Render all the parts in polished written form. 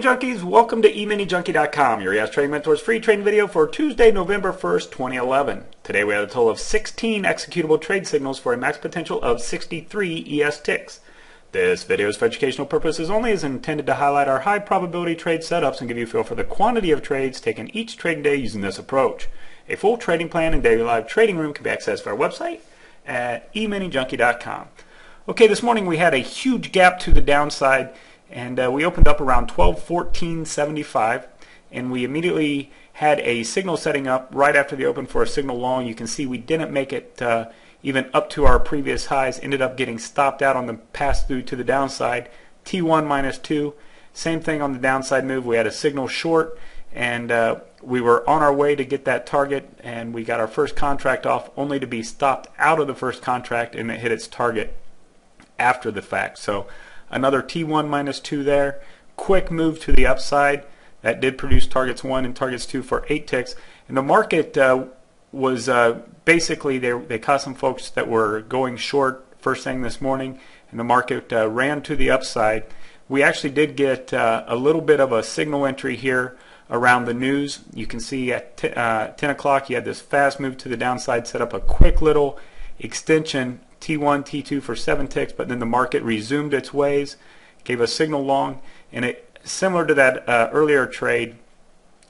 Junkies, welcome to EminiJunkie.com, your ES Trading Mentor's free trading video for Tuesday, November 1st, 2011. Today we had a total of 16 executable trade signals for a max potential of 63 ES ticks. This video is for educational purposes only, is intended to highlight our high probability trade setups and give you a feel for the quantity of trades taken each trading day using this approach. A full trading plan and daily live trading room can be accessed from our website at EminiJunkie.com. Okay, this morning we had a huge gap to the downside, and we opened up around 1214.75, and we immediately had a signal setting up right after the open for a signal long. You can see we didn't make it even up to our previous highs, ended up getting stopped out on the pass through to the downside. T1 minus 2, same thing on the downside move. We had a signal short, and we were on our way to get that target, and we got our first contract off only to be stopped out of the first contract, and it hit its target after the fact. So another T1 minus 2 there. Quick move to the upside. That did produce targets 1 and targets 2 for 8 ticks. And the market was basically, they caught some folks that were going short first thing this morning, and the market ran to the upside. We actually did get a little bit of a signal entry here around the news. You can see at 10 o'clock you had this fast move to the downside, set up a quick little extension T1, T2 for 7 ticks, but then the market resumed its ways, gave a signal long, and it similar to that earlier trade,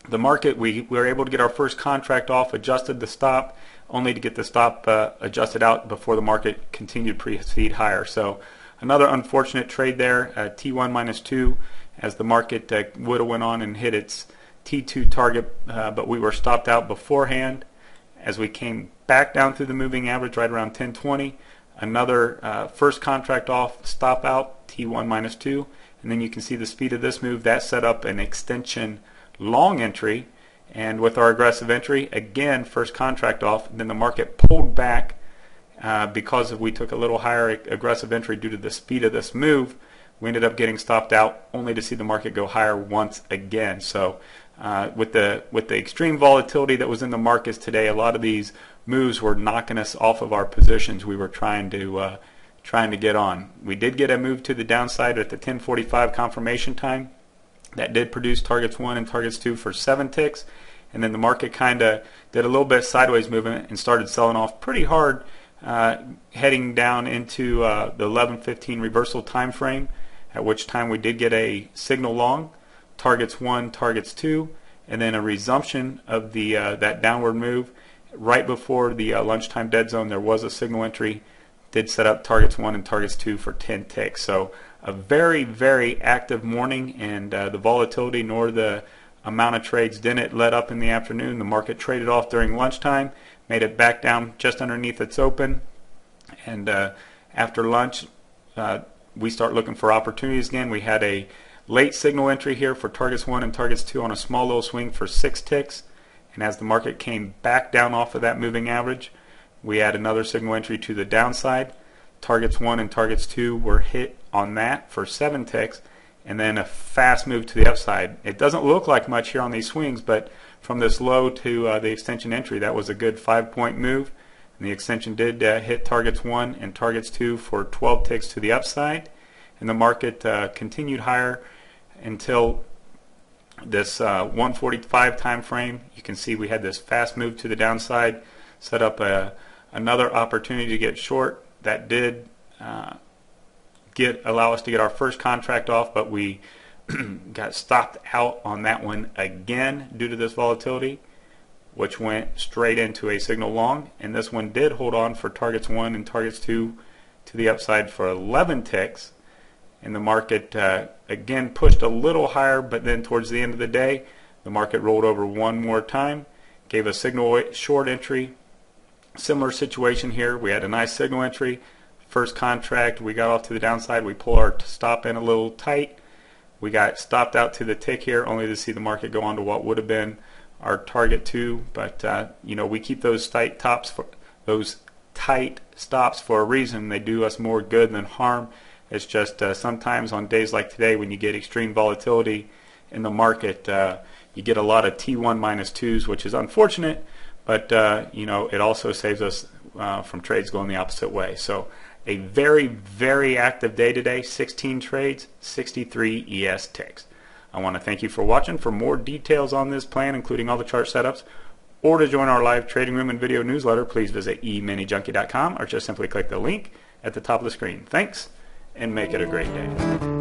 the market, we were able to get our first contract off, adjusted the stop, only to get the stop adjusted out before the market continued to proceed higher. So another unfortunate trade there, T1 minus 2, as the market would have went on and hit its T2 target, but we were stopped out beforehand. As we came back down through the moving average right around 1020, another first contract off, stop out, T1 minus 2, and then you can see the speed of this move. That set up an extension long entry, and with our aggressive entry, again, first contract off, then the market pulled back because we took a little higher aggressive entry due to the speed of this move. We ended up getting stopped out only to see the market go higher once again. So with the extreme volatility that was in the markets today, a lot of these moves were knocking us off of our positions we were trying to get on. We did get a move to the downside at the 10:45 confirmation time. That did produce targets 1 and targets 2 for 7 ticks, and then the market kind of did a little bit sideways movement and started selling off pretty hard, heading down into the 11:15 reversal time frame, at which time we did get a signal long, targets 1, targets 2, and then a resumption of the that downward move. Right before the lunchtime dead zone, there was a signal entry, did set up targets 1 and targets 2 for 10 ticks. So a very, very active morning, and the volatility nor the amount of trades didn't let up in the afternoon. The market traded off during lunchtime, made it back down just underneath its open, and after lunch we start looking for opportunities again. We had a late signal entry here for targets 1 and targets 2 on a small little swing for 6 ticks. And as the market came back down off of that moving average, we had another signal entry to the downside. Targets 1 and targets 2 were hit on that for 7 ticks, and then a fast move to the upside. It doesn't look like much here on these swings, but from this low to the extension entry, that was a good 5-point move. And the extension did hit targets 1 and targets 2 for 12 ticks to the upside. And the market continued higher until this 1:45 time frame. You can see we had this fast move to the downside, set up another opportunity to get short. That did allow us to get our first contract off, but we got stopped out on that one again due to this volatility, which went straight into a signal long. And this one did hold on for targets 1 and targets 2 to the upside for 11 ticks. And the market again pushed a little higher, but then towards the end of the day, the market rolled over one more time, gave a signal short entry. Similar situation here. We had a nice signal entry, first contract, we got off to the downside, we pull our stop in a little tight. We got stopped out to the tick here, only to see the market go on to what would have been our target 2. But you know, we keep those tight stops for a reason. They do us more good than harm. It's just sometimes on days like today, when you get extreme volatility in the market, you get a lot of T1 minus 2s, which is unfortunate, but you know, it also saves us from trades going the opposite way. So a very, very active day today. 16 trades, 63 ES ticks. I want to thank you for watching. For more details on this plan, including all the chart setups, or to join our live trading room and video newsletter, please visit EminiJunkie.com or just simply click the link at the top of the screen. Thanks, and make it a great day.